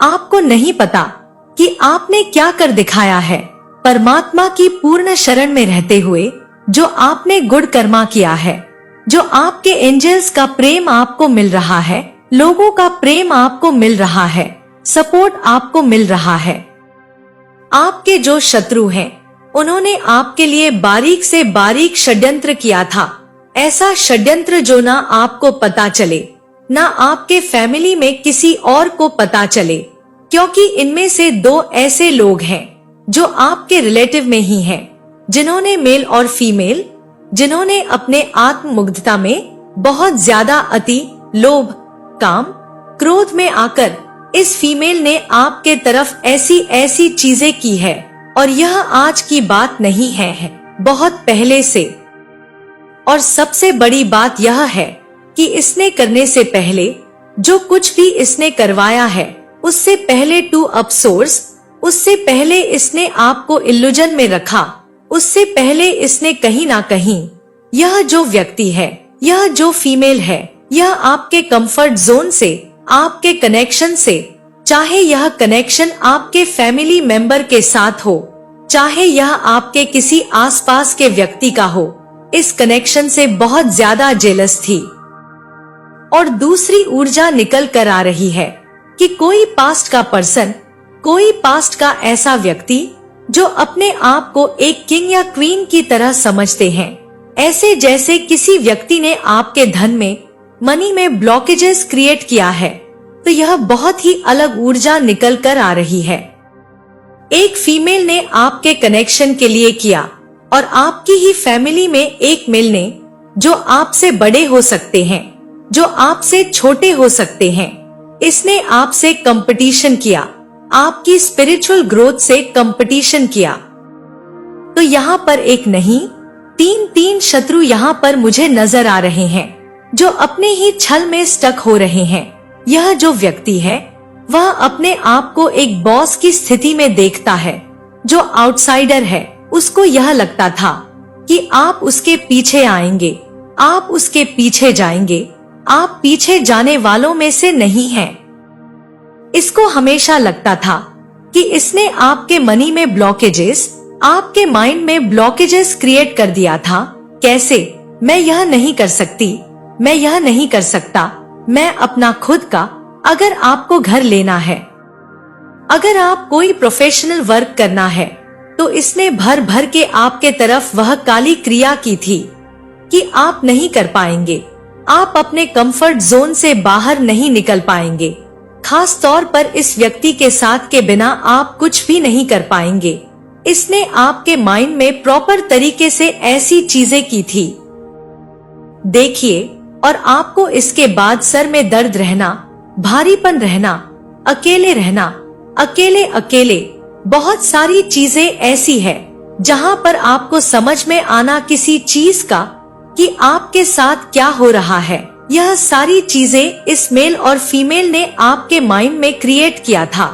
आपको नहीं पता कि आपने क्या कर दिखाया है। परमात्मा की पूर्ण शरण में रहते हुए जो आपने गुड कर्मा किया है, जो आपके एंजल्स का प्रेम आपको मिल रहा है, लोगों का प्रेम आपको मिल रहा है, सपोर्ट आपको मिल रहा है। आपके जो शत्रु हैं, उन्होंने आपके लिए बारीक से बारीक षड्यंत्र किया था। ऐसा षड्यंत्र जो ना आपको पता चले, ना आपके फैमिली में किसी और को पता चले, क्योंकि इनमें से 2 ऐसे लोग हैं जो आपके रिलेटिव में ही हैं, जिन्होंने मेल और फीमेल, जिन्होंने अपने आत्ममुग्धता में बहुत ज्यादा अति लोभ, काम, क्रोध में आकर इस फीमेल ने आपके तरफ ऐसी ऐसी चीजें की है। और यह आज की बात नहीं है, बहुत पहले से। और सबसे बड़ी बात यह है कि इसने करने से पहले जो कुछ भी इसने करवाया है, उससे पहले टू अप सोर्स, उससे पहले इसने आपको इल्यूजन में रखा, उससे पहले इसने कहीं ना कहीं यह जो व्यक्ति है, यह जो फीमेल है, यह आपके कंफर्ट जोन से, आपके कनेक्शन से, चाहे यह कनेक्शन आपके फैमिली मेंबर के साथ हो, चाहे यह आपके किसी आसपास के व्यक्ति का हो, इस कनेक्शन से बहुत ज्यादा जेलस थी। और दूसरी ऊर्जा निकल कर आ रही है कि कोई पास्ट का पर्सन, कोई पास्ट का ऐसा व्यक्ति जो अपने आप को एक किंग या क्वीन की तरह समझते हैं, ऐसे जैसे किसी व्यक्ति ने आपके धन में, मनी में ब्लॉकेजेस क्रिएट किया है, तो यह बहुत ही अलग ऊर्जा निकल कर आ रही है। एक फीमेल ने आपके कनेक्शन के लिए किया और आपकी ही फैमिली में एक मेल ने, जो आपसे बड़े हो सकते हैं, जो आपसे छोटे हो सकते हैं, इसने आपसे कंपटीशन किया, आपकी स्पिरिचुअल ग्रोथ से कंपटीशन किया। तो यहाँ पर एक नहीं, 3 शत्रु यहाँ पर मुझे नजर आ रहे हैं, जो अपने ही छल में स्टक हो रहे हैं। यह जो व्यक्ति है, वह अपने आप को एक बॉस की स्थिति में देखता है। जो आउटसाइडर है, उसको यह लगता था कि आप उसके पीछे आएंगे, आप उसके पीछे जाएंगे, आप पीछे जाने वालों में से नहीं हैं। इसको हमेशा लगता था कि इसने आपके मनी में ब्लॉकेजेस, आपके माइंड में ब्लॉकेजेस क्रिएट कर दिया था। कैसे? मैं यह नहीं कर सकती, मैं यह नहीं कर सकता, मैं अपना खुद का, अगर आपको घर लेना है, अगर आप कोई प्रोफेशनल वर्क करना है, तो इसने भर भर के आपके तरफ वह काली क्रिया की थी कि आप नहीं कर पाएंगे, आप अपने कंफर्ट जोन से बाहर नहीं निकल पाएंगे। खास तौर पर इस व्यक्ति के साथ के बिना आप कुछ भी नहीं कर पाएंगे। इसने आपके माइंड में प्रॉपर तरीके से ऐसी चीजें की थी। देखिए, और आपको इसके बाद सर में दर्द रहना, भारीपन रहना, अकेले रहना, अकेले अकेले, बहुत सारी चीजें ऐसी है जहां पर आपको समझ में आना किसी चीज का कि आपके साथ क्या हो रहा है। यह सारी चीजें इस मेल और फीमेल ने आपके माइंड में क्रिएट किया था,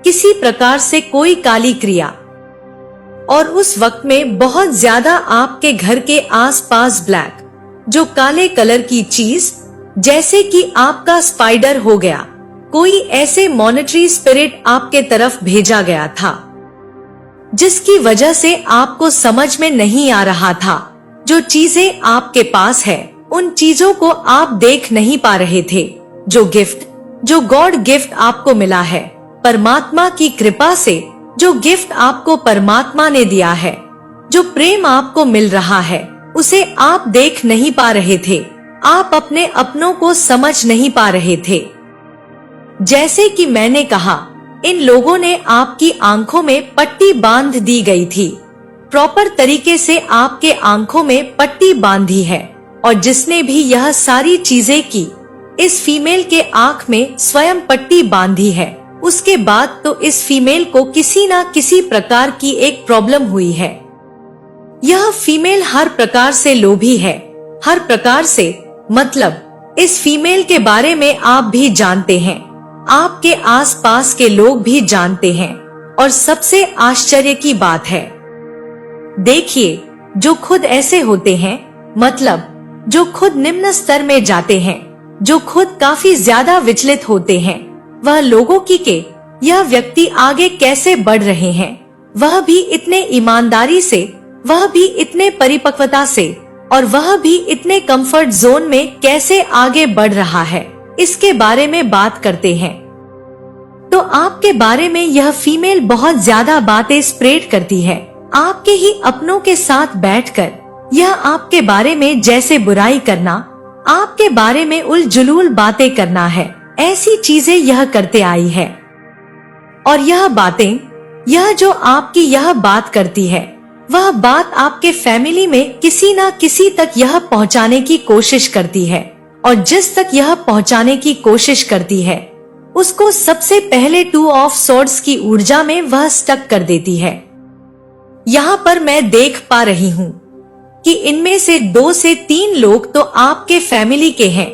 किसी प्रकार से कोई काली क्रिया। और उस वक्त में बहुत ज्यादा आपके घर के आसपास ब्लैक, जो काले कलर की चीज, जैसे कि आपका स्पाइडर हो गया, कोई ऐसे मॉनेटरी स्पिरिट आपके तरफ भेजा गया था, जिसकी वजह से आपको समझ में नहीं आ रहा था। जो चीजें आपके पास है, उन चीजों को आप देख नहीं पा रहे थे। जो गिफ्ट, जो गॉड गिफ्ट आपको मिला है, परमात्मा की कृपा से जो गिफ्ट आपको परमात्मा ने दिया है, जो प्रेम आपको मिल रहा है, उसे आप देख नहीं पा रहे थे। आप अपने अपनों को समझ नहीं पा रहे थे। जैसे कि मैंने कहा, इन लोगों ने आपकी आंखों में पट्टी बांध दी गई थी, प्रॉपर तरीके से आपके आंखों में पट्टी बांधी है। और जिसने भी यह सारी चीजें की, इस फीमेल के आंख में स्वयं पट्टी बांधी है। उसके बाद तो इस फीमेल को किसी ना किसी प्रकार की एक प्रॉब्लम हुई है। यह फीमेल हर प्रकार से लोभी है, हर प्रकार से, मतलब इस फीमेल के बारे में आप भी जानते हैं, आपके आसपास के लोग भी जानते हैं। और सबसे आश्चर्य की बात है, देखिए, जो खुद ऐसे होते हैं, मतलब जो खुद निम्न स्तर में जाते हैं, जो खुद काफी ज्यादा विचलित होते हैं, वह लोगों की के यह व्यक्ति आगे कैसे बढ़ रहे हैं, वह भी इतने ईमानदारी से, वह भी इतने परिपक्वता से, और वह भी इतने कंफर्ट जोन में कैसे आगे बढ़ रहा है, इसके बारे में बात करते हैं। तो आपके बारे में यह फीमेल बहुत ज्यादा बातें स्प्रेड करती है। आपके ही अपनों के साथ बैठकर यह आपके बारे में जैसे बुराई करना, आपके बारे में उलझुल बातें करना है, ऐसी चीजें यह करते आई है। और यह बातें, यह जो आपकी यह बात करती है, वह बात आपके फैमिली में किसी ना किसी तक यह पहुंचाने की कोशिश करती है, और जिस तक यह पहुंचाने की कोशिश करती है उसको सबसे पहले 2 ऑफ सोर्ड्स की ऊर्जा में वह स्टक कर देती है। यहाँ पर मैं देख पा रही हूँ कि इनमें से 2 से 3 लोग तो आपके फैमिली के हैं,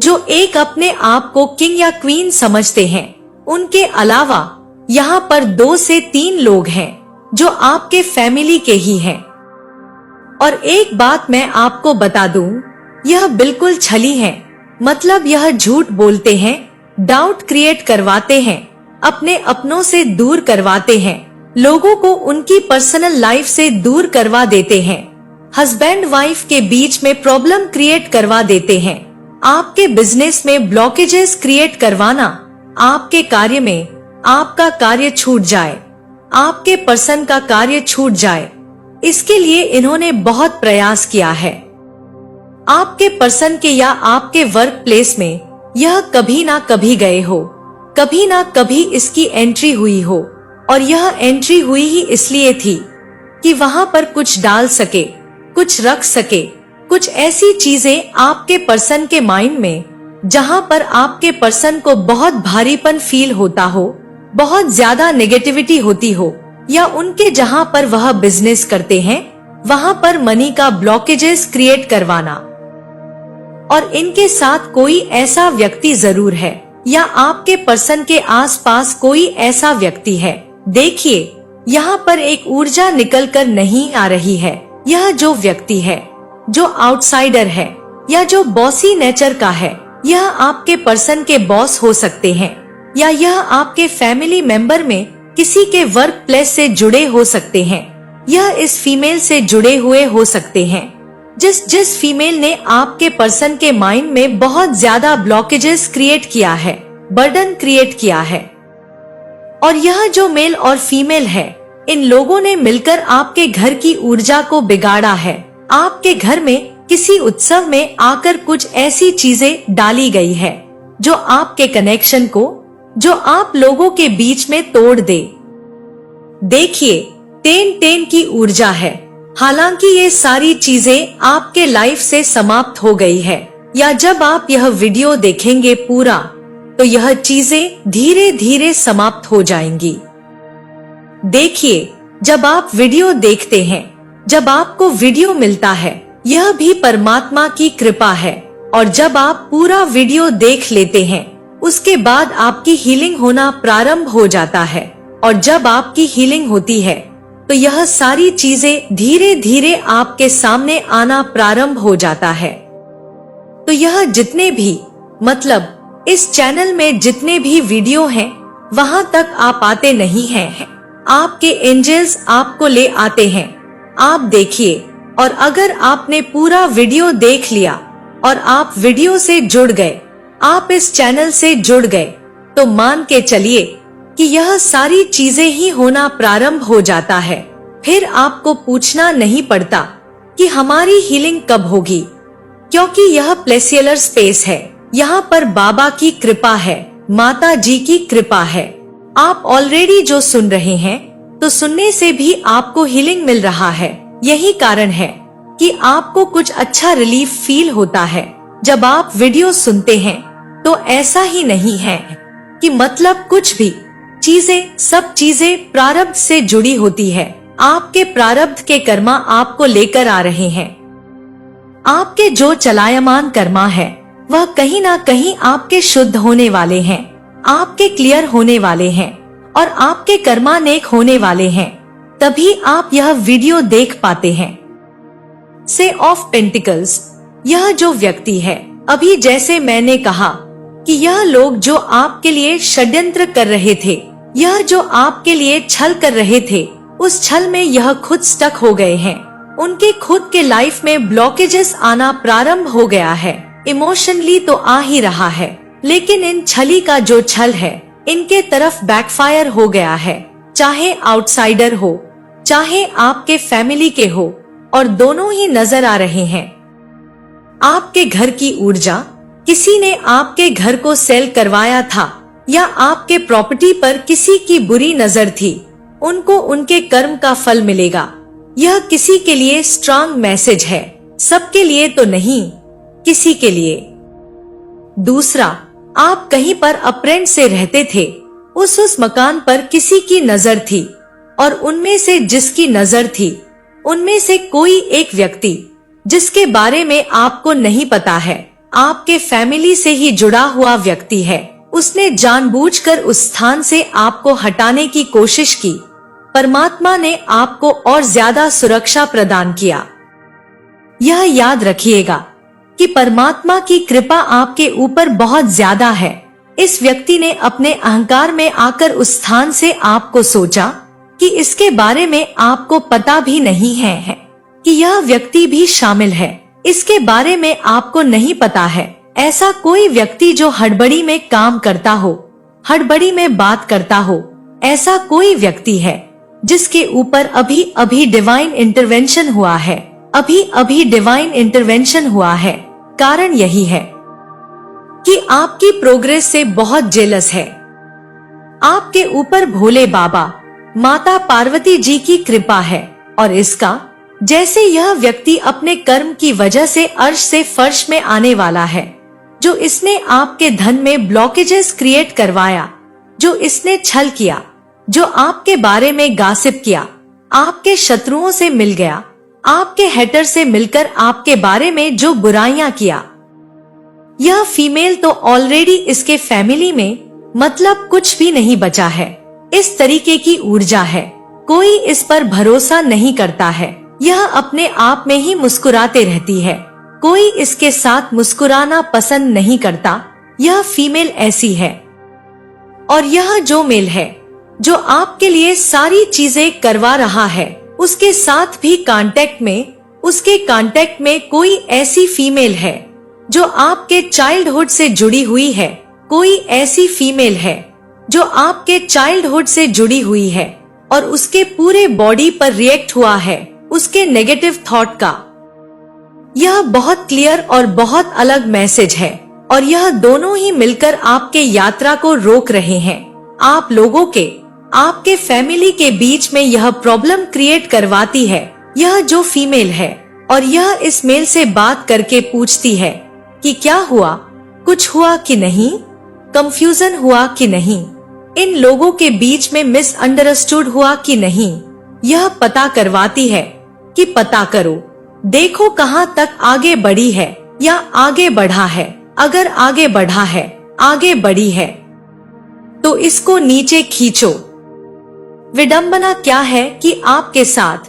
जो एक अपने आप को किंग या क्वीन समझते हैं। उनके अलावा यहाँ पर 2 से 3 लोग हैं जो आपके फैमिली के ही हैं। और एक बात मैं आपको बता दूं, यह बिल्कुल छली है, मतलब यह झूठ बोलते हैं, डाउट क्रिएट करवाते हैं, अपने अपनों से दूर करवाते हैं, लोगों को उनकी पर्सनल लाइफ से दूर करवा देते हैं, हस्बैंड वाइफ के बीच में प्रॉब्लम क्रिएट करवा देते हैं, आपके बिजनेस में ब्लॉकेजेस क्रिएट करवाना, आपके कार्य में आपका कार्य छूट जाए, आपके पर्सन का कार्य छूट जाए, इसके लिए इन्होंने बहुत प्रयास किया है। आपके पर्सन के या आपके वर्क प्लेस में यह कभी ना कभी गए हो, कभी ना कभी इसकी एंट्री हुई हो, और यह एंट्री हुई ही इसलिए थी कि वहां पर कुछ डाल सके, कुछ रख सके, कुछ ऐसी चीजें आपके पर्सन के माइंड में जहां पर आपके पर्सन को बहुत भारीपन फील होता हो, बहुत ज्यादा नेगेटिविटी होती हो, या उनके जहां पर वह बिजनेस करते हैं वहां पर मनी का ब्लॉकेजेस क्रिएट करवाना। और इनके साथ कोई ऐसा व्यक्ति जरूर है, या आपके पर्सन के आसपास कोई ऐसा व्यक्ति है। देखिए, यहाँ पर एक ऊर्जा निकल कर नहीं आ रही है। यह जो व्यक्ति है, जो आउटसाइडर है, या जो बॉसी नेचर का है, यह आपके पर्सन के बॉस हो सकते हैं, या यह आपके फैमिली मेंबर में किसी के वर्क प्लेस से जुड़े हो सकते हैं। यह इस फीमेल से जुड़े हुए हो सकते हैं, जिस फीमेल ने आपके पर्सन के माइंड में बहुत ज्यादा ब्लॉकेजेस क्रिएट किया है, बर्डन क्रिएट किया है। और यह जो मेल और फीमेल है, इन लोगों ने मिलकर आपके घर की ऊर्जा को बिगाड़ा है। आपके घर में किसी उत्सव में आकर कुछ ऐसी चीजें डाली गई है जो आपके कनेक्शन को, जो आप लोगों के बीच में तोड़ दे। देखिए, 10 की ऊर्जा है। हालांकि ये सारी चीजें आपके लाइफ से समाप्त हो गई है, या जब आप यह वीडियो देखेंगे पूरा, तो यह चीजें धीरे धीरे समाप्त हो जाएंगी। देखिए, जब आप वीडियो देखते हैं, जब आपको वीडियो मिलता है, यह भी परमात्मा की कृपा है। और जब आप पूरा वीडियो देख लेते हैं, उसके बाद आपकी हीलिंग होना प्रारंभ हो जाता है। और जब आपकी हीलिंग होती है, तो यह सारी चीजें धीरे धीरे आपके सामने आना प्रारंभ हो जाता है। तो यह जितने भी, मतलब इस चैनल में जितने भी वीडियो हैं, वहां तक आप आते नहीं हैं। आपके एंजल्स आपको ले आते हैं। आप देखिए, और अगर आपने पूरा वीडियो देख लिया और आप वीडियो से जुड़ गए, आप इस चैनल से जुड़ गए, तो मान के चलिए कि यह सारी चीजें ही होना प्रारंभ हो जाता है। फिर आपको पूछना नहीं पड़ता कि हमारी हीलिंग कब होगी, क्योंकि यह प्लेसियलर स्पेस है। यहाँ पर बाबा की कृपा है, माता जी की कृपा है। आप ऑलरेडी जो सुन रहे हैं, तो सुनने से भी आपको हीलिंग मिल रहा है। यही कारण है कि आपको कुछ अच्छा रिलीफ फील होता है जब आप वीडियो सुनते हैं। तो ऐसा ही नहीं है कि मतलब कुछ भी चीजें, सब चीजें प्रारब्ध से जुड़ी होती है। आपके प्रारब्ध के कर्मा आपको लेकर आ रहे हैं। आपके जो चलायमान कर्मा है, वह कहीं ना कहीं आपके शुद्ध होने वाले हैं, आपके क्लियर होने वाले हैं, और आपके कर्मा नेक होने वाले हैं। तभी आप यह वीडियो देख पाते हैं। से ऑफ पेंटिकल्स, यह जो व्यक्ति है, अभी जैसे मैंने कहा कि यह लोग जो आपके लिए षड्यंत्र कर रहे थे, यह जो आपके लिए छल कर रहे थे, उस छल में यह खुद स्टक हो गए हैं। उनके खुद के लाइफ में ब्लॉकेजेस आना प्रारंभ हो गया है। इमोशनली तो आ ही रहा है, लेकिन इन छली का जो छल है इनके तरफ बैकफायर हो गया है। चाहे आउटसाइडर हो, चाहे आपके फैमिली के हो, और दोनों ही नजर आ रहे हैं। आपके घर की ऊर्जा, किसी ने आपके घर को सेल करवाया था या आपके प्रॉपर्टी पर किसी की बुरी नजर थी, उनको उनके कर्म का फल मिलेगा। यह किसी के लिए स्ट्रांग मैसेज है, सबके लिए तो नहीं, किसी के लिए। दूसरा, आप कहीं पर अपरेंट से रहते थे, उस मकान पर किसी की नजर थी, और उनमें से जिसकी नजर थी, उनमें से कोई एक व्यक्ति जिसके बारे में आपको नहीं पता है, आपके फैमिली से ही जुड़ा हुआ व्यक्ति है, उसने जानबूझकर उस स्थान से आपको हटाने की कोशिश की। परमात्मा ने आपको और ज्यादा सुरक्षा प्रदान किया। यह याद रखिएगा कि परमात्मा की कृपा आपके ऊपर बहुत ज्यादा है। इस व्यक्ति ने अपने अहंकार में आकर उस स्थान से आपको सोचा कि इसके बारे में आपको पता भी नहीं है कि यह व्यक्ति भी शामिल है, इसके बारे में आपको नहीं पता है। ऐसा कोई व्यक्ति जो हड़बड़ी में काम करता हो, हड़बड़ी में बात करता हो, ऐसा कोई व्यक्ति है जिसके ऊपर अभी अभी डिवाइन इंटरवेंशन हुआ है, अभी अभी डिवाइन इंटरवेंशन हुआ है। कारण यही है कि आपकी प्रोग्रेस से बहुत जेलस है। आपके ऊपर भोले बाबा, माता पार्वती जी की कृपा है, और इसका जैसे यह व्यक्ति अपने कर्म की वजह से अर्श से फर्श में आने वाला है, जो इसने आपके धन में ब्लॉकेजेस क्रिएट करवाया, जो इसने छल किया, जो आपके बारे में गासिप किया, आपके शत्रुओं से मिल गया, आपके हेटर से मिलकर आपके बारे में जो बुराइयां किया। यह फीमेल तो ऑलरेडी इसके फैमिली में मतलब कुछ भी नहीं बचा है। इस तरीके की ऊर्जा है, कोई इस पर भरोसा नहीं करता है। यह अपने आप में ही मुस्कुराते रहती है, कोई इसके साथ मुस्कुराना पसंद नहीं करता। यह फीमेल ऐसी है। और यह जो मेल है, जो आपके लिए सारी चीजें करवा रहा है, उसके साथ भी कांटेक्ट में, उसके कांटेक्ट में कोई ऐसी फीमेल है जो आपके चाइल्डहुड से जुड़ी हुई है। कोई ऐसी फीमेल है जो आपके चाइल्डहुड से जुड़ी हुई है और उसके पूरे बॉडी पर रिएक्ट हुआ है उसके नेगेटिव थॉट का। यह बहुत क्लियर और बहुत अलग मैसेज है, और यह दोनों ही मिलकर आपके यात्रा को रोक रहे हैं। आप लोगों के, आपके फैमिली के बीच में यह प्रॉब्लम क्रिएट करवाती है। यह जो फीमेल है, और यह इस मेल से बात करके पूछती है कि क्या हुआ, कुछ हुआ कि नहीं, कंफ्यूजन हुआ कि नहीं, इन लोगों के बीच में मिसअंडरस्टूड हुआ कि नहीं। यह पता करवाती है कि पता करो, देखो कहां तक आगे बढ़ी है या आगे बढ़ा है। अगर आगे बढ़ा है, आगे बढ़ी है, तो इसको नीचे खींचो। विडंबना क्या है कि आपके साथ,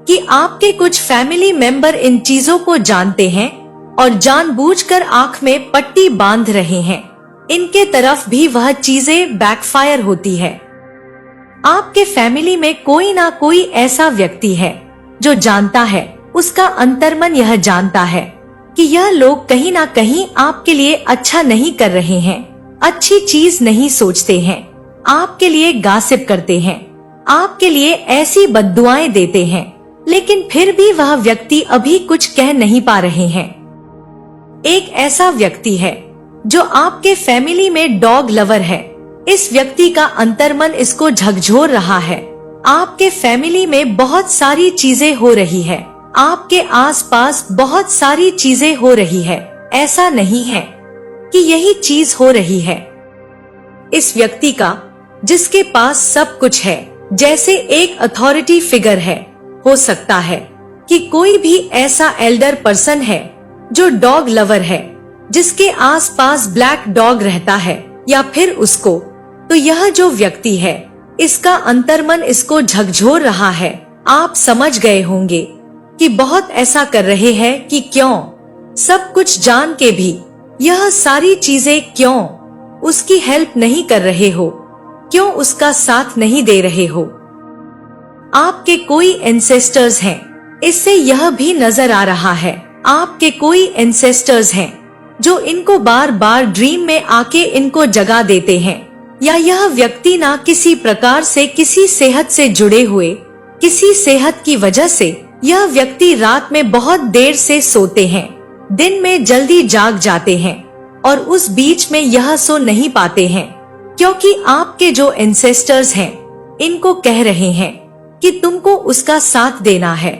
कि आपके कुछ फैमिली मेंबर इन चीजों को जानते हैं और जानबूझकर आंख में पट्टी बांध रहे हैं। इनके तरफ भी वह चीजें बैकफायर होती है। आपके फैमिली में कोई ना कोई ऐसा व्यक्ति है जो जानता है, उसका अंतर्मन यह जानता है कि यह लोग कहीं ना कहीं आपके लिए अच्छा नहीं कर रहे हैं, अच्छी चीज नहीं सोचते हैं, आपके लिए गासिप करते हैं, आपके लिए ऐसी बद्दुआएं देते हैं, लेकिन फिर भी वह व्यक्ति अभी कुछ कह नहीं पा रहे हैं। एक ऐसा व्यक्ति है जो आपके फैमिली में डॉग लवर है। इस व्यक्ति का अंतर्मन इसको झकझोर रहा है। आपके फैमिली में बहुत सारी चीजें हो रही है, आपके आसपास बहुत सारी चीजें हो रही है। ऐसा नहीं है कि यही चीज हो रही है। इस व्यक्ति का, जिसके पास सब कुछ है, जैसे एक अथॉरिटी फिगर है, हो सकता है कि कोई भी ऐसा एल्डर पर्सन है जो डॉग लवर है, जिसके आसपास ब्लैक डॉग रहता है, या फिर उसको, तो यह जो व्यक्ति है, इसका अंतर्मन इसको झकझोर रहा है। आप समझ गए होंगे कि बहुत ऐसा कर रहे हैं कि क्यों, सब कुछ जान के भी यह सारी चीजें क्यों उसकी हेल्प नहीं कर रहे हो। क्यों उसका साथ नहीं दे रहे हो? आपके कोई एंसेस्टर्स हैं, इससे यह भी नजर आ रहा है। आपके कोई एंसेस्टर्स हैं जो इनको बार बार ड्रीम में आके इनको जगा देते हैं, या यह व्यक्ति ना किसी प्रकार से किसी सेहत से जुड़े हुए, किसी सेहत की वजह से यह व्यक्ति रात में बहुत देर से सोते हैं, दिन में जल्दी जाग जाते हैं और उस बीच में यह सो नहीं पाते हैं, क्योंकि आपके जो एंसेस्टर्स हैं इनको कह रहे हैं कि तुमको उसका साथ देना है।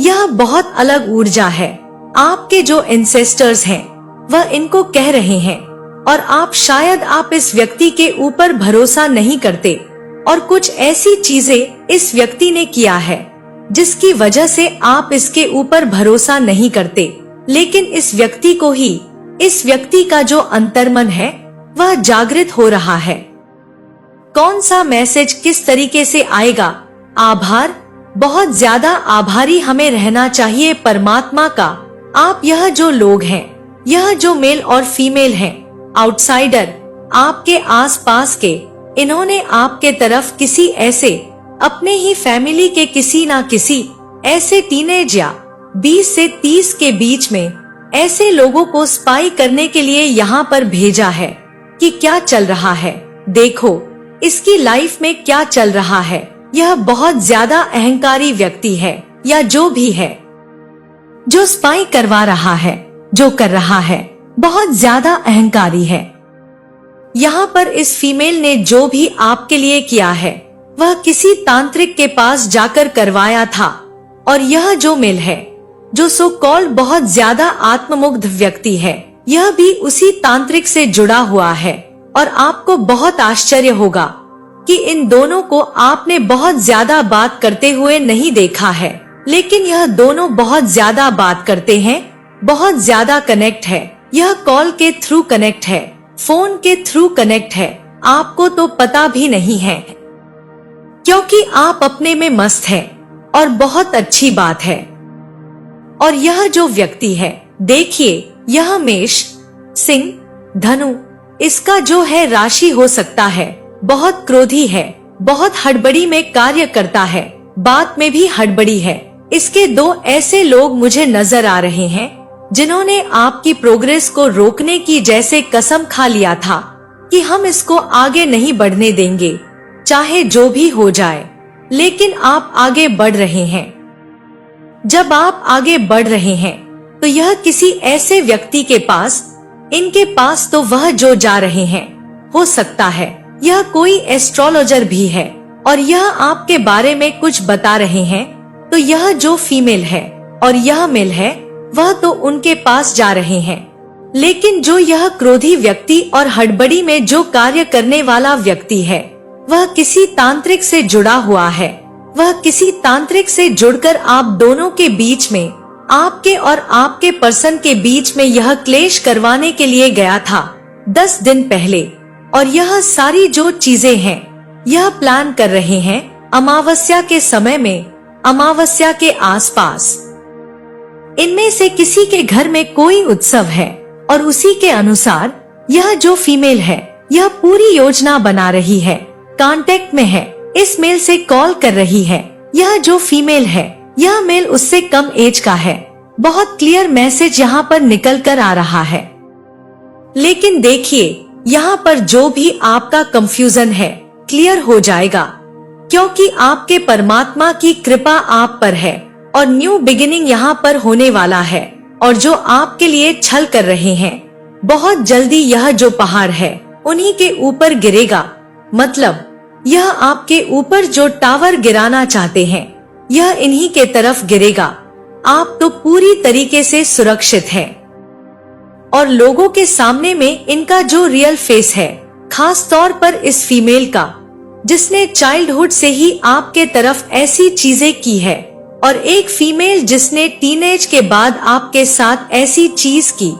यह बहुत अलग ऊर्जा है। आपके जो एंसेस्टर्स हैं वह इनको कह रहे हैं, और आप इस व्यक्ति के ऊपर भरोसा नहीं करते, और कुछ ऐसी चीजें इस व्यक्ति ने किया है जिसकी वजह से आप इसके ऊपर भरोसा नहीं करते। लेकिन इस व्यक्ति को ही, इस व्यक्ति का जो अंतर्मन है वह जागृत हो रहा है। कौन सा मैसेज किस तरीके से आएगा? आभार, बहुत ज्यादा आभारी हमें रहना चाहिए परमात्मा का। आप यह जो लोग हैं, यह जो मेल और फीमेल हैं, आउटसाइडर, आपके आसपास के, इन्होंने आपके तरफ किसी ऐसे अपने ही फैमिली के किसी ना किसी ऐसे टीनेज या 20 से 30 के बीच में ऐसे लोगों को स्पाई करने के लिए यहाँ पर भेजा है कि क्या चल रहा है, देखो इसकी लाइफ में क्या चल रहा है। यह बहुत ज्यादा अहंकारी व्यक्ति है, या जो भी है जो स्पाई करवा रहा है, जो कर रहा है, बहुत ज्यादा अहंकारी है। यहाँ पर इस फीमेल ने जो भी आपके लिए किया है वह किसी तांत्रिक के पास जाकर करवाया था, और यह जो मेल है, जो सो कॉल्ड बहुत ज्यादा आत्ममुग्ध व्यक्ति है, यह भी उसी तांत्रिक से जुड़ा हुआ है। और आपको बहुत आश्चर्य होगा कि इन दोनों को आपने बहुत ज्यादा बात करते हुए नहीं देखा है, लेकिन यह दोनों बहुत ज्यादा बात करते हैं, बहुत ज्यादा कनेक्ट है। यह कॉल के थ्रू कनेक्ट है, फोन के थ्रू कनेक्ट है, आपको तो पता भी नहीं है, क्योंकि आप अपने में मस्त हैं, और बहुत अच्छी बात है। और यह जो व्यक्ति है, देखिए यह मेष, सिंह, धनु, इसका जो है राशि हो सकता है, बहुत क्रोधी है, बहुत हड़बड़ी में कार्य करता है, बात में भी हड़बड़ी है। इसके दो ऐसे लोग मुझे नजर आ रहे हैं जिन्होंने आपकी प्रोग्रेस को रोकने की जैसे कसम खा लिया था कि हम इसको आगे नहीं बढ़ने देंगे, चाहे जो भी हो जाए। लेकिन आप आगे बढ़ रहे हैं। जब आप आगे बढ़ रहे हैं तो यह किसी ऐसे व्यक्ति के पास, इनके पास तो वह जो जा रहे हैं, हो सकता है यह कोई एस्ट्रोलॉजर भी है और यह आपके बारे में कुछ बता रहे हैं। तो यह जो फीमेल है और यह मेल है, वह तो उनके पास जा रहे हैं। लेकिन जो यह क्रोधी व्यक्ति और हड़बड़ी में जो कार्य करने वाला व्यक्ति है, वह किसी तांत्रिक से जुड़ा हुआ है। वह किसी तांत्रिक से जुड़कर आप दोनों के बीच में, आपके और आपके पर्सन के बीच में यह क्लेश करवाने के लिए गया था 10 दिन पहले। और यह सारी जो चीजें हैं, यह प्लान कर रहे हैं अमावस्या के समय में, अमावस्या के आसपास। इनमें से किसी के घर में कोई उत्सव है और उसी के अनुसार यह जो फीमेल है, यह पूरी योजना बना रही है, कांटेक्ट में है, इस मेल से कॉल कर रही है। यह जो फीमेल है, यह मेल उससे कम एज का है। बहुत क्लियर मैसेज यहाँ पर निकल कर आ रहा है। लेकिन देखिए, यहाँ पर जो भी आपका कंफ्यूजन है, क्लियर हो जाएगा, क्योंकि आपके परमात्मा की कृपा आप पर है और न्यू बिगिनिंग यहाँ पर होने वाला है। और जो आपके लिए छल कर रहे हैं, बहुत जल्दी यह जो पहाड़ है उन्हीं के ऊपर गिरेगा। मतलब यह आपके ऊपर जो टावर गिराना चाहते हैं, यह इन्हीं के तरफ गिरेगा। आप तो पूरी तरीके से सुरक्षित हैं। और लोगों के सामने में इनका जो रियल फेस है, खास तौर पर इस फीमेल का, जिसने चाइल्डहुड से ही आपके तरफ ऐसी चीजें की है, और एक फीमेल जिसने टीनेज के बाद आपके साथ ऐसी चीज की,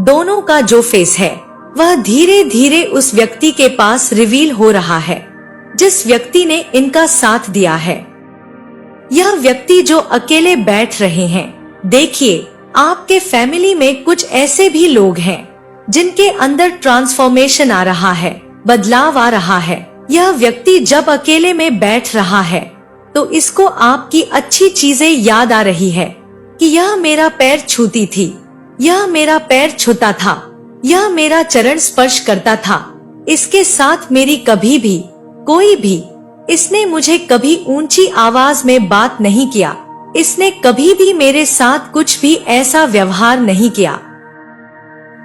दोनों का जो फेस है वह धीरे धीरे उस व्यक्ति के पास रिवील हो रहा है जिस व्यक्ति ने इनका साथ दिया है। यह व्यक्ति जो अकेले बैठ रहे हैं, देखिए आपके फैमिली में कुछ ऐसे भी लोग हैं जिनके अंदर ट्रांसफॉर्मेशन आ रहा है, बदलाव आ रहा है। यह व्यक्ति जब अकेले में बैठ रहा है तो इसको आपकी अच्छी चीजें याद आ रही है कि यह मेरा पैर छूती थी, यह मेरा पैर छूता था, यह मेरा चरण स्पर्श करता था, इसके साथ मेरी कभी भी कोई भी, इसने मुझे कभी ऊंची आवाज में बात नहीं किया, इसने कभी भी मेरे साथ कुछ भी ऐसा व्यवहार नहीं किया,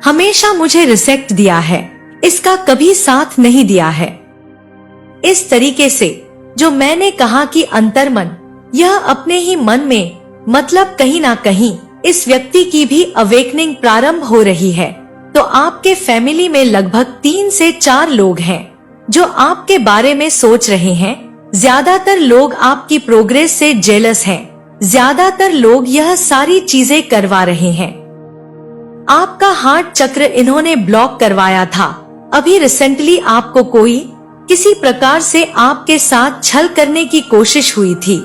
हमेशा मुझे रिस्पेक्ट दिया है, इसका कभी साथ नहीं दिया है। इस तरीके से जो मैंने कहा कि अंतर्मन, यह अपने ही मन में, मतलब कहीं ना कहीं इस व्यक्ति की भी अवेकनिंग प्रारंभ हो रही है। तो आपके फैमिली में लगभग 3 से 4 लोग हैं जो आपके बारे में सोच रहे हैं। ज्यादातर लोग आपकी प्रोग्रेस से जेलस हैं। ज्यादातर लोग यह सारी चीजें करवा रहे हैं। आपका हार्ट चक्र इन्होंने ब्लॉक करवाया था। अभी रिसेंटली आपको कोई किसी प्रकार से आपके साथ छल करने की कोशिश हुई थी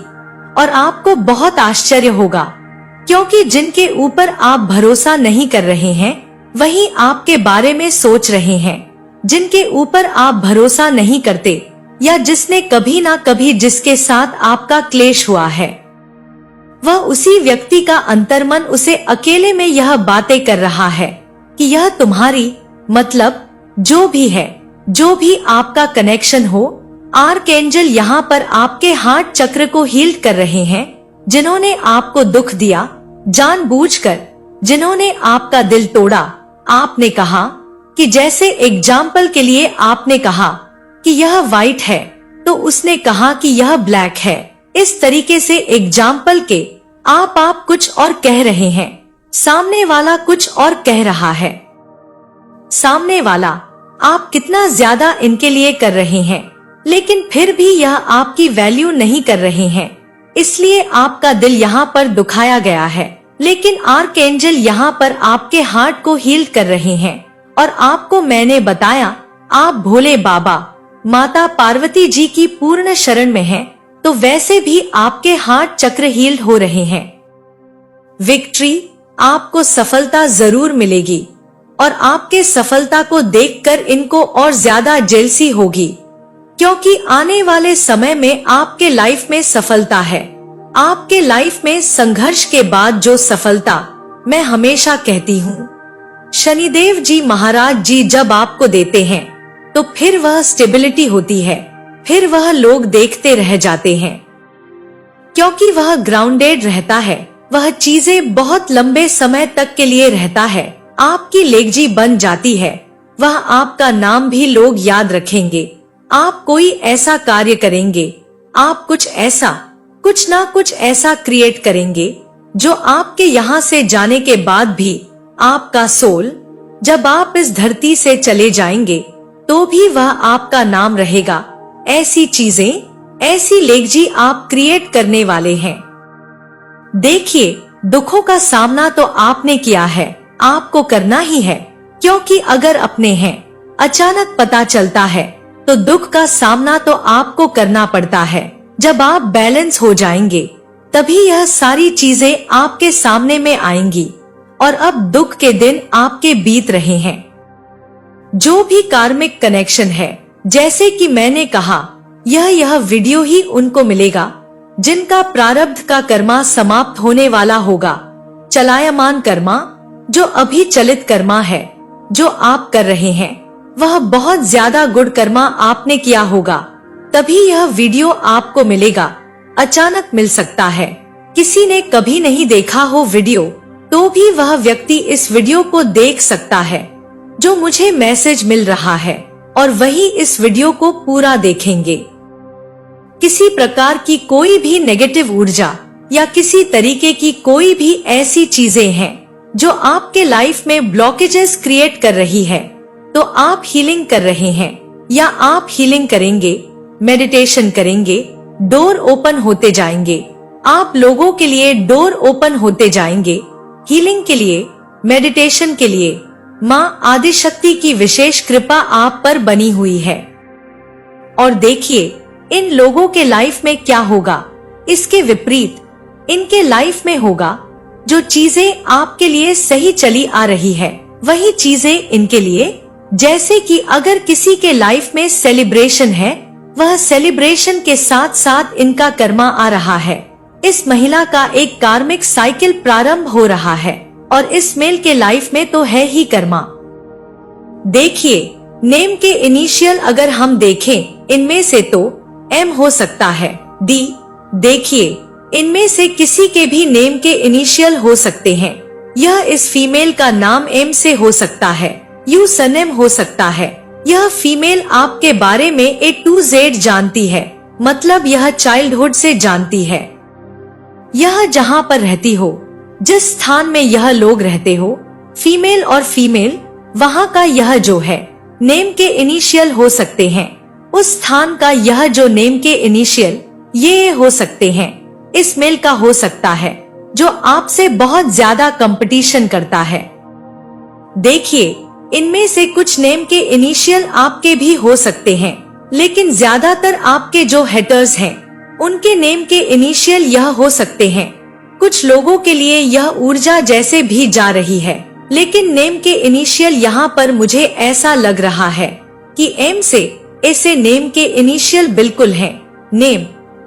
और आपको बहुत आश्चर्य होगा, क्योंकि जिनके ऊपर आप भरोसा नहीं कर रहे हैं वही आपके बारे में सोच रहे हैं। जिनके ऊपर आप भरोसा नहीं करते या जिसने कभी ना कभी जिसके साथ आपका क्लेश हुआ है, वह उसी व्यक्ति का अंतर्मन उसे अकेले में यह बातें कर रहा है कि यह तुम्हारी, मतलब जो भी है, जो भी आपका कनेक्शन हो, आर्कएंजल यहाँ पर आपके हार्ट चक्र को हील कर रहे हैं। जिन्होंने आपको दुख दिया जानबूझकर, जिन्होंने आपका दिल तोड़ा, आपने कहा कि जैसे एग्जाम्पल के लिए आपने कहा कि यह व्हाइट है तो उसने कहा कि यह ब्लैक है। इस तरीके से एग्जाम्पल के आप कुछ और कह रहे हैं, सामने वाला कुछ और कह रहा है। सामने वाला आप कितना ज्यादा इनके लिए कर रहे हैं, लेकिन फिर भी यह आपकी वैल्यू नहीं कर रहे हैं, इसलिए आपका दिल यहाँ पर दुखाया गया है। लेकिन आर्कएंजल यहाँ पर आपके हार्ट को हील कर रहे हैं और आपको मैंने बताया आप भोले बाबा माता पार्वती जी की पूर्ण शरण में हैं, तो वैसे भी आपके हार्ट चक्र हील हो रहे हैं। विक्ट्री, आपको सफलता जरूर मिलेगी और आपके सफलता को देखकर इनको और ज्यादा जेलसी होगी, क्योंकि आने वाले समय में आपके लाइफ में सफलता है। आपके लाइफ में संघर्ष के बाद जो सफलता, मैं हमेशा कहती हूँ, शनिदेव जी महाराज जी जब आपको देते हैं तो फिर वह स्टेबिलिटी होती है, फिर वह लोग देखते रह जाते हैं, क्योंकि वह ग्राउंडेड रहता है, वह चीजें बहुत लंबे समय तक के लिए रहता है। आपकी लेगजी बन जाती है, वह आपका नाम भी लोग याद रखेंगे। आप कोई ऐसा कार्य करेंगे, आप कुछ ना कुछ ऐसा क्रिएट करेंगे जो आपके यहाँ से जाने के बाद भी आपका सोल, जब आप इस धरती से चले जाएंगे तो भी वह आपका नाम रहेगा। ऐसी चीजें, ऐसी लेगजी आप क्रिएट करने वाले हैं। देखिए, दुखों का सामना तो आपने किया है, आपको करना ही है, क्योंकि अगर अपने हैं अचानक पता चलता है तो दुख का सामना तो आपको करना पड़ता है। जब आप बैलेंस हो जाएंगे तभी यह सारी चीजें आपके सामने में आएंगी। और अब दुख के दिन आपके बीत रहे हैं। जो भी कार्मिक कनेक्शन है, जैसे कि मैंने कहा, यह वीडियो ही उनको मिलेगा जिनका प्रारब्ध का कर्मा समाप्त होने वाला होगा। चलायमान कर्मा, जो अभी चलित कर्मा है, जो आप कर रहे हैं, वह बहुत ज्यादा गुड कर्मा आपने किया होगा, तभी यह वीडियो आपको मिलेगा। अचानक मिल सकता है, किसी ने कभी नहीं देखा हो वीडियो, तो भी वह व्यक्ति इस वीडियो को देख सकता है जो मुझे मैसेज मिल रहा है, और वही इस वीडियो को पूरा देखेंगे। किसी प्रकार की कोई भी नेगेटिव ऊर्जा या किसी तरीके की कोई भी ऐसी चीजें हैं जो आपके लाइफ में ब्लॉकेजेस क्रिएट कर रही है, तो आप हीलिंग कर रहे हैं या आप हीलिंग करेंगे, मेडिटेशन करेंगे, डोर ओपन होते जाएंगे। आप लोगों के लिए डोर ओपन होते जाएंगे, हीलिंग के लिए, मेडिटेशन के लिए। माँ आदिशक्ति की विशेष कृपा आप पर बनी हुई है। और देखिए इन लोगों के लाइफ में क्या होगा। इसके विपरीत इनके लाइफ में होगा, जो चीजें आपके लिए सही चली आ रही है, वही चीजें इनके लिए जैसे कि अगर किसी के लाइफ में सेलिब्रेशन है, वह सेलिब्रेशन के साथ साथ इनका कर्मा आ रहा है। इस महिला का एक कार्मिक साइकिल प्रारंभ हो रहा है और इस मेल के लाइफ में तो है ही कर्मा। देखिए, नेम के इनिशियल अगर हम देखें, इनमें से तो एम हो सकता है, डी। देखिए, इनमें से किसी के भी नेम के इनिशियल हो सकते हैं। यह इस फीमेल का नाम एम से हो सकता है, यू सरनेम हो सकता है। यह फीमेल आपके बारे में ए टू जेड जानती है, मतलब यह चाइल्डहुड से जानती है। यह जहाँ पर रहती हो, जिस स्थान में यह लोग रहते हो, फीमेल और फीमेल, वहाँ का यह जो है नेम के इनिशियल हो सकते हैं। उस स्थान का यह जो नेम के इनिशियल ये हो सकते हैं, इस मेल का हो सकता है, जो आपसे बहुत ज्यादा कंपटीशन करता है। देखिए, इनमें से कुछ नेम के इनिशियल आपके भी हो सकते हैं, लेकिन ज्यादातर आपके जो हेटर्स हैं, उनके नेम के इनिशियल यह हो सकते हैं। कुछ लोगों के लिए यह ऊर्जा जैसे भी जा रही है, लेकिन नेम के इनिशियल यहाँ पर मुझे ऐसा लग रहा है कि एम से ऐसे नेम के इनिशियल बिल्कुल हैं। नेम,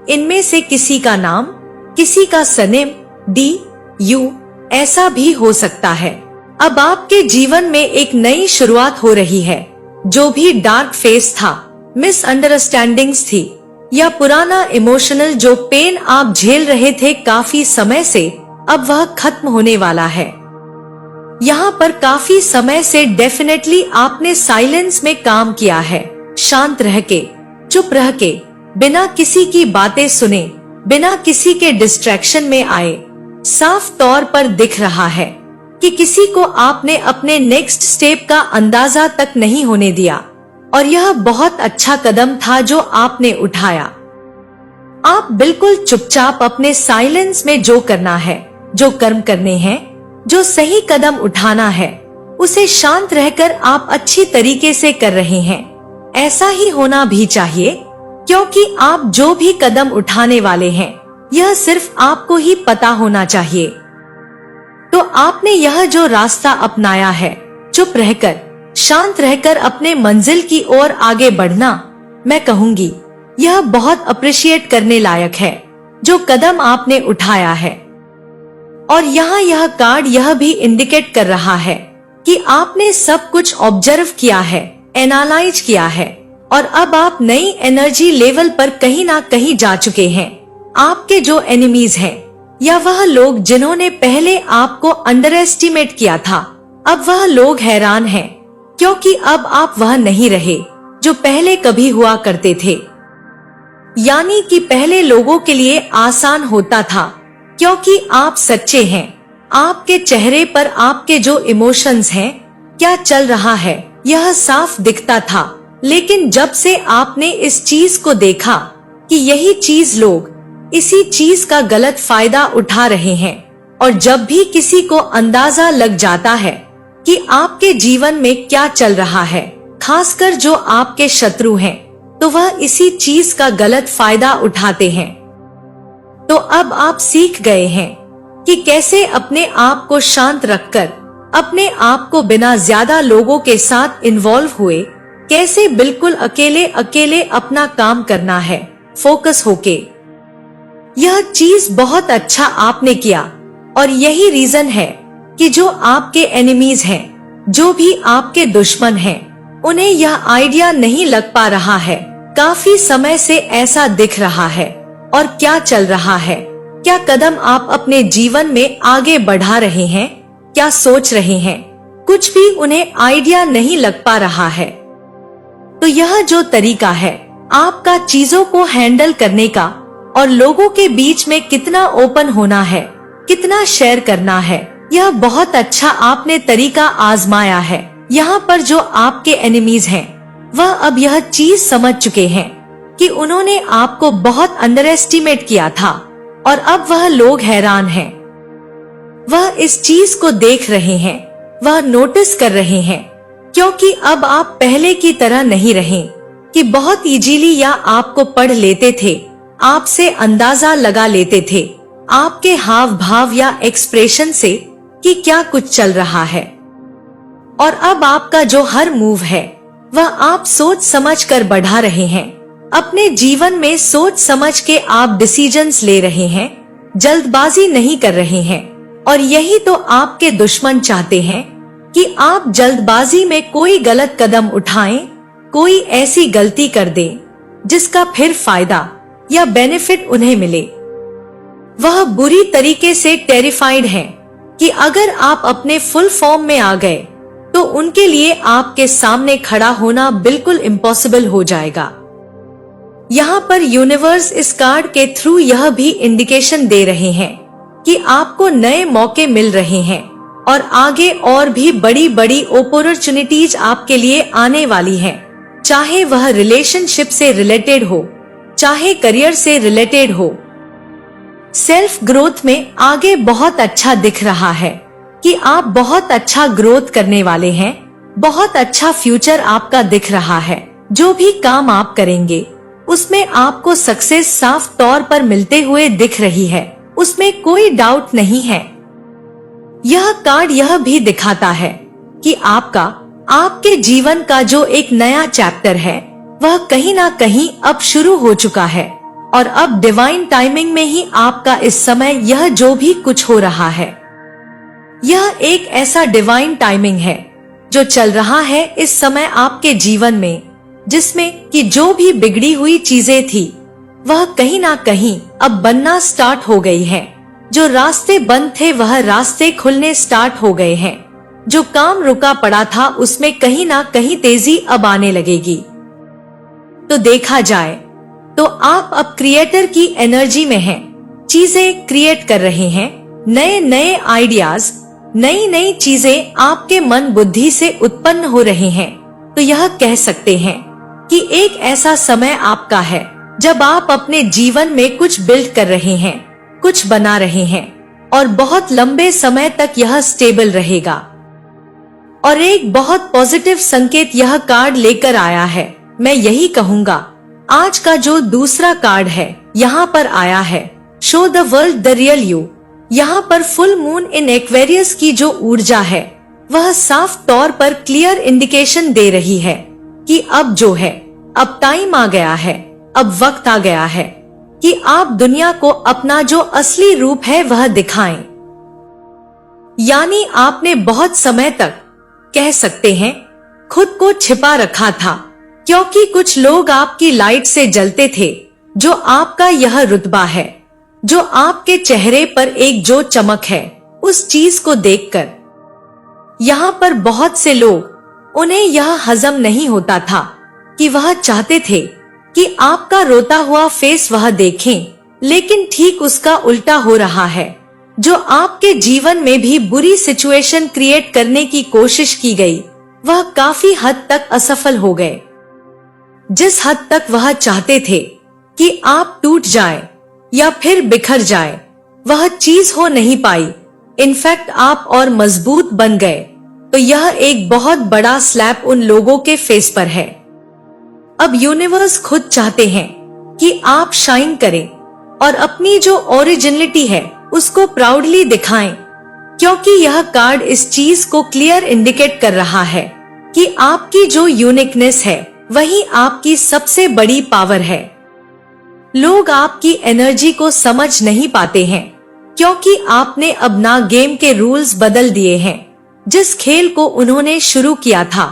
इनमें से किसी का नाम, किसी का सरनेम, डी, यू, ऐसा भी हो सकता है। अब आपके जीवन में एक नई शुरुआत हो रही है। जो भी डार्क फेस था, मिसअंडरस्टैंडिंग्स थी, या पुराना इमोशनल जो पेन आप झेल रहे थे काफी समय से, अब वह खत्म होने वाला है। यहाँ पर काफी समय से डेफिनेटली आपने साइलेंस में काम किया है, शांत रह के, चुप रह के, बिना किसी की बातें सुने, बिना किसी के डिस्ट्रैक्शन में आए। साफ तौर पर दिख रहा है कि किसी को आपने अपने नेक्स्ट स्टेप का अंदाजा तक नहीं होने दिया, और यह बहुत अच्छा कदम था जो आपने उठाया। आप बिल्कुल चुपचाप अपने साइलेंस में जो करना है, जो कर्म करने हैं, जो सही कदम उठाना है, उसे शांत रहकर आप अच्छी तरीके से कर रहे हैं। ऐसा ही होना भी चाहिए, क्योंकि आप जो भी कदम उठाने वाले हैं, यह सिर्फ आपको ही पता होना चाहिए। तो आपने यह जो रास्ता अपनाया है, चुप रहकर, शांत रहकर अपने मंजिल की ओर आगे बढ़ना, मैं कहूंगी यह बहुत अप्रिशिएट करने लायक है, जो कदम आपने उठाया है। और यहाँ यह कार्ड यह भी इंडिकेट कर रहा है कि आपने सब कुछ ऑब्जर्व किया है, एनालाइज किया है, और अब आप नई एनर्जी लेवल पर कहीं ना कहीं जा चुके हैं। आपके जो एनिमीज हैं, या वह लोग जिन्होंने पहले आपको अंडर एस्टिमेट किया था, अब वह लोग हैरान हैं, क्योंकि अब आप वह नहीं रहे जो पहले कभी हुआ करते थे। यानी कि पहले लोगों के लिए आसान होता था, क्योंकि आप सच्चे हैं। आपके चेहरे पर आपके जो इमोशंस हैं, क्या चल रहा है, यह साफ दिखता था। लेकिन जब से आपने इस चीज को देखा कि यही चीज लोग इसी चीज का गलत फायदा उठा रहे हैं, और जब भी किसी को अंदाजा लग जाता है कि आपके जीवन में क्या चल रहा है, खासकर जो आपके शत्रु हैं, तो वह इसी चीज का गलत फायदा उठाते हैं। तो अब आप सीख गए हैं कि कैसे अपने आप को शांत रखकर, अपने आप को बिना ज्यादा लोगों के साथ इन्वॉल्व हुए, कैसे बिल्कुल अकेले अकेले अपना काम करना है, फोकस होके। यह चीज बहुत अच्छा आपने किया, और यही रीजन है कि जो आपके एनिमीज हैं, जो भी आपके दुश्मन हैं, उन्हें यह आइडिया नहीं लग पा रहा है। काफी समय से ऐसा दिख रहा है। और क्या चल रहा है, क्या कदम आप अपने जीवन में आगे बढ़ा रहे हैं, क्या सोच रहे हैं, कुछ भी उन्हें आइडिया नहीं लग पा रहा है। तो यह जो तरीका है आपका चीजों को हैंडल करने का, और लोगों के बीच में कितना ओपन होना है, कितना शेयर करना है, यह बहुत अच्छा आपने तरीका आजमाया है। यहाँ पर जो आपके एनिमीज हैं, वह अब यह चीज समझ चुके हैं कि उन्होंने आपको बहुत अंडर एस्टिमेट किया था, और अब वह लोग हैरान हैं। वह इस चीज को देख रहे हैं, वह नोटिस कर रहे हैं, क्योंकि अब आप पहले की तरह नहीं रहे कि बहुत इजीली या आपको पढ़ लेते थे, आपसे अंदाजा लगा लेते थे, आपके हाव भाव या एक्सप्रेशन से कि क्या कुछ चल रहा है। और अब आपका जो हर मूव है वह आप सोच समझ कर बढ़ा रहे हैं। अपने जीवन में सोच समझ के आप डिसीजंस ले रहे हैं, जल्दबाजी नहीं कर रहे हैं। और यही तो आपके दुश्मन चाहते हैं कि आप जल्दबाजी में कोई गलत कदम उठाएं, कोई ऐसी गलती कर दें जिसका फिर फायदा या बेनिफिट उन्हें मिले। वह बुरी तरीके से टेरिफाइड हैं कि अगर आप अपने फुल फॉर्म में आ गए तो उनके लिए आपके सामने खड़ा होना बिल्कुल इम्पॉसिबल हो जाएगा। यहाँ पर यूनिवर्स इस कार्ड के थ्रू यह भी इंडिकेशन दे रहे हैं कि आपको नए मौके मिल रहे हैं और आगे और भी बड़ी बड़ी अपॉर्चुनिटीज आपके लिए आने वाली हैं। चाहे वह रिलेशनशिप से रिलेटेड हो, चाहे करियर से रिलेटेड हो। सेल्फ ग्रोथ में आगे बहुत अच्छा दिख रहा है कि आप बहुत अच्छा ग्रोथ करने वाले हैं। बहुत अच्छा फ्यूचर आपका दिख रहा है। जो भी काम आप करेंगे उसमें आपको सक्सेस साफ तौर पर मिलते हुए दिख रही है, उसमें कोई डाउट नहीं है। यह कार्ड यह भी दिखाता है कि आपके जीवन का जो एक नया चैप्टर है वह कहीं ना कहीं अब शुरू हो चुका है और अब डिवाइन टाइमिंग में ही आपका इस समय यह जो भी कुछ हो रहा है, यह एक ऐसा डिवाइन टाइमिंग है जो चल रहा है इस समय आपके जीवन में, जिसमें कि जो भी बिगड़ी हुई चीजें थी वह कहीं ना कहीं अब बनना स्टार्ट हो गई है। जो रास्ते बंद थे वह रास्ते खुलने स्टार्ट हो गए हैं। जो काम रुका पड़ा था उसमें कहीं ना कहीं तेजी अब आने लगेगी। तो देखा जाए तो आप अब क्रिएटर की एनर्जी में हैं, चीजें क्रिएट कर रहे हैं, नए नए आइडियाज, नई नई चीजें आपके मन बुद्धि से उत्पन्न हो रहे हैं। तो यह कह सकते हैं कि एक ऐसा समय आपका है जब आप अपने जीवन में कुछ बिल्ड कर रहे हैं, कुछ बना रहे हैं और बहुत लंबे समय तक यह स्टेबल रहेगा। और एक बहुत पॉजिटिव संकेत यह कार्ड लेकर आया है। मैं यही कहूँगा, आज का जो दूसरा कार्ड है यहाँ पर आया है, show the world the real you. यहाँ पर फुल मून इन एक्वेरियस की जो ऊर्जा है वह साफ तौर पर क्लियर इंडिकेशन दे रही है कि अब जो है, अब टाइम आ गया है, अब वक्त आ गया है कि आप दुनिया को अपना जो असली रूप है वह दिखाएं। यानी आपने बहुत समय तक कह सकते हैं खुद को छिपा रखा था, क्योंकि कुछ लोग आपकी लाइट से जलते थे। जो आपका यह रुतबा है, जो आपके चेहरे पर एक जो चमक है, उस चीज को देखकर यहाँ पर बहुत से लोग, उन्हें यह हजम नहीं होता था कि वह चाहते थे कि आपका रोता हुआ फेस वह देखें, लेकिन ठीक उसका उल्टा हो रहा है। जो आपके जीवन में भी बुरी सिचुएशन क्रिएट करने की कोशिश की गई वह काफी हद तक असफल हो गए। जिस हद तक वह चाहते थे कि आप टूट जाएं या फिर बिखर जाएं, वह चीज हो नहीं पाई। इनफैक्ट आप और मजबूत बन गए। तो यह एक बहुत बड़ा स्लैप उन लोगों के फेस पर है। अब यूनिवर्स खुद चाहते हैं कि आप शाइन करें और अपनी जो ओरिजिनलिटी है उसको प्राउडली दिखाएं, क्योंकि यह कार्ड इस चीज को क्लियर इंडिकेट कर रहा है कि आपकी जो यूनिकनेस है वही आपकी सबसे बड़ी पावर है। लोग आपकी एनर्जी को समझ नहीं पाते हैं, क्योंकि आपने अब ना गेम के रूल्स बदल दिए हैं। जिस खेल को उन्होंने शुरू किया था,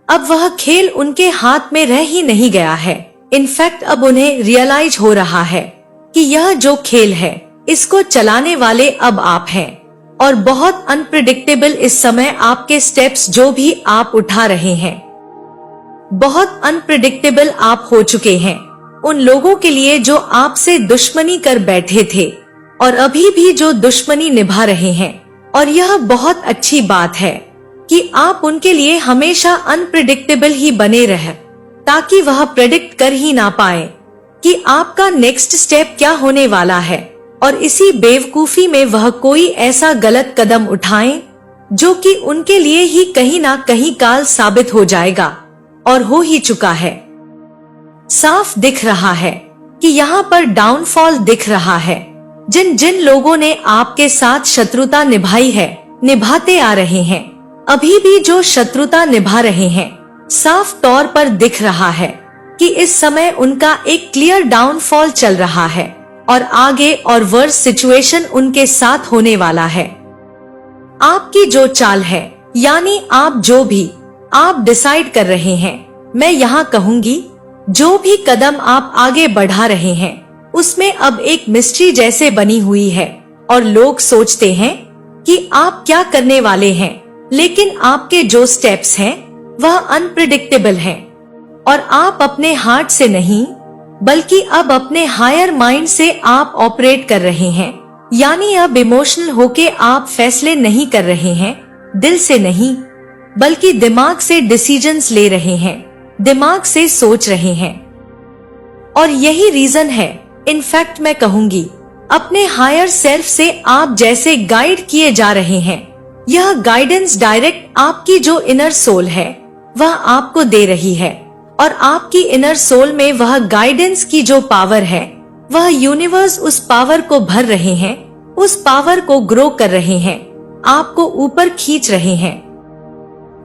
अब वह खेल उनके हाथ में रह ही नहीं गया है। इनफैक्ट अब उन्हें रियलाइज हो रहा है कि यह जो खेल है इसको चलाने वाले अब आप हैं। और बहुत अनप्रिडिक्टेबल इस समय आपके स्टेप्स जो भी आप उठा रहे हैं, बहुत अनप्रिडिक्टेबल आप हो चुके हैं। उन लोगों के लिए जो आपसे दुश्मनी कर बैठे थे और अभी भी जो दुश्मनी निभा रहे हैं। और यह बहुत अच्छी बात है कि आप उनके लिए हमेशा अनप्रिडिक्टेबल ही बने रहे, ताकि वह प्रेडिक्ट कर ही ना पाए कि आपका नेक्स्ट स्टेप क्या होने वाला है। और इसी बेवकूफी में वह कोई ऐसा गलत कदम उठाएं जो कि उनके लिए ही कहीं ना कहीं काल साबित हो जाएगा, और हो ही चुका है। साफ दिख रहा है कि यहाँ पर डाउनफॉल दिख रहा है। जिन जिन लोगों ने आपके साथ शत्रुता निभाई है, निभाते आ रहे हैं, अभी भी जो शत्रुता निभा रहे हैं, साफ तौर पर दिख रहा है कि इस समय उनका एक क्लियर डाउनफॉल चल रहा है और आगे और वर्स सिचुएशन उनके साथ होने वाला है। आपकी जो चाल है, यानी आप जो भी आप डिसाइड कर रहे हैं, मैं यहाँ कहूंगी जो भी कदम आप आगे बढ़ा रहे हैं उसमें अब एक मिस्ट्री जैसे बनी हुई है और लोग सोचते हैं कि आप क्या करने वाले हैं, लेकिन आपके जो स्टेप्स हैं वह अनप्रिडिक्टेबल हैं और आप अपने हार्ट से नहीं बल्कि अब अपने हायर माइंड से आप ऑपरेट कर रहे हैं। यानी अब इमोशनल होके आप फैसले नहीं कर रहे हैं, दिल से नहीं बल्कि दिमाग से डिसीजंस ले रहे हैं, दिमाग से सोच रहे हैं। और यही रीजन है, इनफैक्ट मैं कहूंगी अपने हायर सेल्फ से आप जैसे गाइड किए जा रहे हैं। यह गाइडेंस डायरेक्ट आपकी जो इनर सोल है वह आपको दे रही है और आपकी इनर सोल में वह गाइडेंस की जो पावर है वह यूनिवर्स उस पावर को भर रहे हैं, उस पावर को ग्रो कर रहे हैं, आपको ऊपर खींच रहे हैं।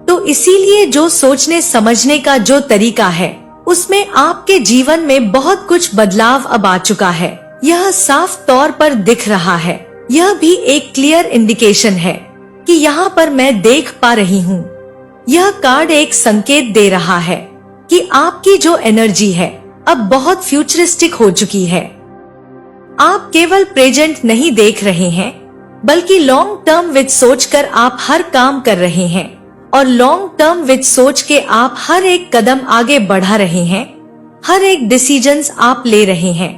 तो इसीलिए जो सोचने समझने का जो तरीका है उसमें आपके जीवन में बहुत कुछ बदलाव अब आ चुका है। यह साफ तौर पर दिख रहा है। यह भी एक क्लियर इंडिकेशन है कि यहाँ पर मैं देख पा रही हूँ। यह कार्ड एक संकेत दे रहा है कि आपकी जो एनर्जी है अब बहुत फ्यूचरिस्टिक हो चुकी है। आप केवल प्रेजेंट नहीं देख रहे हैं बल्कि लॉन्ग टर्म विद सोचकर आप हर काम कर रहे हैं और लॉन्ग टर्म विद सोच के आप हर एक कदम आगे बढ़ा रहे हैं, हर एक डिसीजंस आप ले रहे हैं।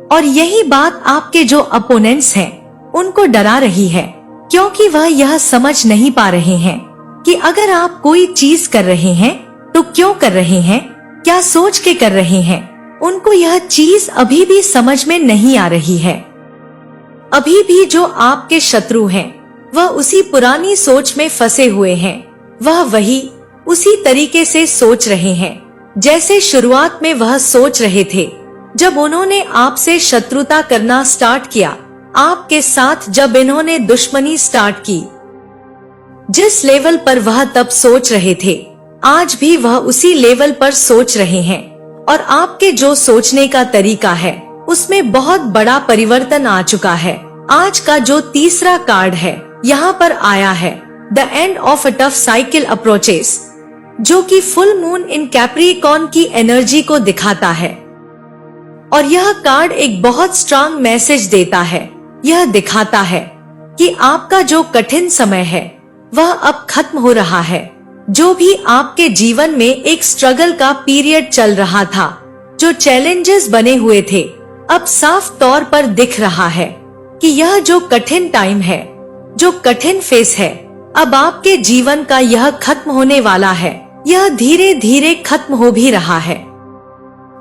और यही बात आपके जो अपोनेंट्स हैं उनको डरा रही है, क्योंकि वह यह समझ नहीं पा रहे हैं कि अगर आप कोई चीज कर रहे हैं तो क्यों कर रहे हैं, क्या सोच के कर रहे हैं। उनको यह चीज अभी भी समझ में नहीं आ रही है। अभी भी जो आपके शत्रु हैं वह उसी पुरानी सोच में फंसे हुए हैं। वह वही उसी तरीके से सोच रहे हैं जैसे शुरुआत में वह सोच रहे थे जब उन्होंने आपसे शत्रुता करना स्टार्ट किया, आपके साथ जब इन्होंने दुश्मनी स्टार्ट की। जिस लेवल पर वह तब सोच रहे थे आज भी वह उसी लेवल पर सोच रहे हैं और आपके जो सोचने का तरीका है उसमें बहुत बड़ा परिवर्तन आ चुका है। आज का जो तीसरा कार्ड है यहाँ पर आया है the end of a tough cycle approaches, जो कि फुल मून इन कैप्रिकॉर्न की एनर्जी को दिखाता है। और यह कार्ड एक बहुत स्ट्रांग मैसेज देता है। यह दिखाता है कि आपका जो कठिन समय है वह अब खत्म हो रहा है। जो भी आपके जीवन में एक स्ट्रगल का पीरियड चल रहा था, जो चैलेंजेस बने हुए थे, अब साफ तौर पर दिख रहा है कि यह जो कठिन टाइम है, जो कठिन फेस है, अब आपके जीवन का यह खत्म होने वाला है। यह धीरे धीरे खत्म हो भी रहा है।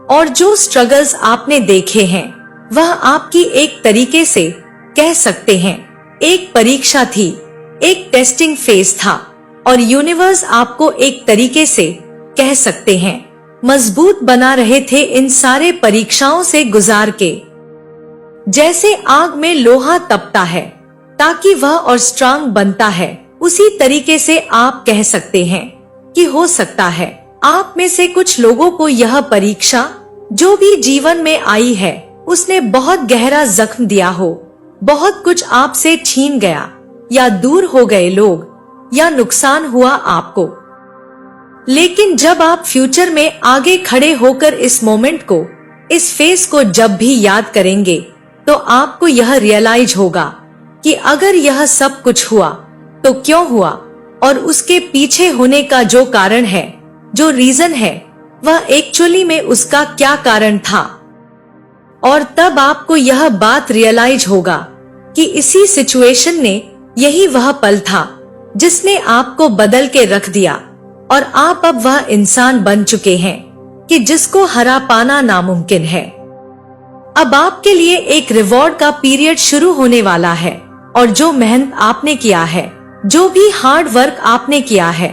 और जो स्ट्रगल्स आपने देखे हैं वह आपकी एक तरीके से कह सकते हैं एक परीक्षा थी, एक टेस्टिंग फेज था और यूनिवर्स आपको एक तरीके से कह सकते हैं मजबूत बना रहे थे इन सारे परीक्षाओं से गुजार के। जैसे आग में लोहा तपता है ताकि वह और स्ट्रांग बनता है, उसी तरीके से आप कह सकते हैं कि हो सकता है आप में से कुछ लोगों को यह परीक्षा जो भी जीवन में आई है उसने बहुत गहरा जख्म दिया हो, बहुत कुछ आपसे छीन गया या दूर हो गए लोग या नुकसान हुआ आपको। लेकिन जब आप फ्यूचर में आगे खड़े होकर इस मोमेंट को, इस फेस को जब भी याद करेंगे तो आपको यह रियलाइज होगा कि अगर यह सब कुछ हुआ तो क्यों हुआ और उसके पीछे होने का जो कारण है, जो रीजन है, वह एक्चुअली में उसका क्या कारण था। और तब आपको यह बात रियलाइज होगा कि इसी सिचुएशन ने, यही वह पल था जिसने आपको बदल के रख दिया और आप अब वह इंसान बन चुके हैं कि जिसको हरा पाना नामुमकिन है। अब आपके लिए एक रिवॉर्ड का पीरियड शुरू होने वाला है और जो मेहनत आपने किया है, जो भी हार्ड वर्क आपने किया है,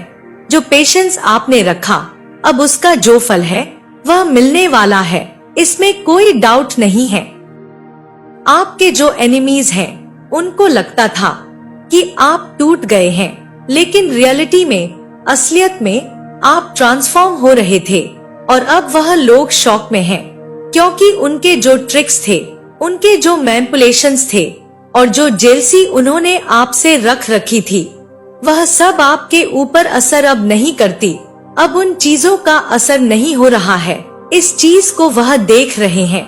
जो पेशेंस आपने रखा, अब उसका जो फल है वह मिलने वाला है, इसमें कोई डाउट नहीं है। आपके जो एनिमीज हैं उनको लगता था कि आप टूट गए हैं, लेकिन रियलिटी में, असलियत में आप ट्रांसफॉर्म हो रहे थे और अब वह लोग शॉक में हैं, क्योंकि उनके जो ट्रिक्स थे, उनके जो मैनिपुलेशंस थे और जो जेलसी उन्होंने आपसे रख रखी थी, वह सब आपके ऊपर असर अब नहीं करती। अब उन चीजों का असर नहीं हो रहा है। इस चीज को वह देख रहे हैं,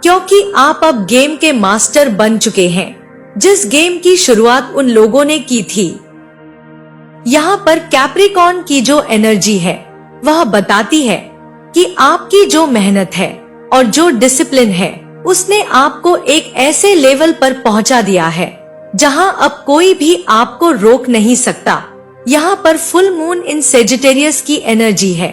क्योंकि आप अब गेम के मास्टर बन चुके हैं, जिस गेम की शुरुआत उन लोगों ने की थी। यहाँ पर कैप्रिकॉर्न की जो एनर्जी है, वह बताती है कि आपकी जो मेहनत है और जो डिसिप्लिन है, उसने आपको एक ऐसे लेवल पर पहुंचा दिया है जहां अब कोई भी आपको रोक नहीं सकता। यहाँ पर फुल मून इन सेजिटेरियस की एनर्जी है।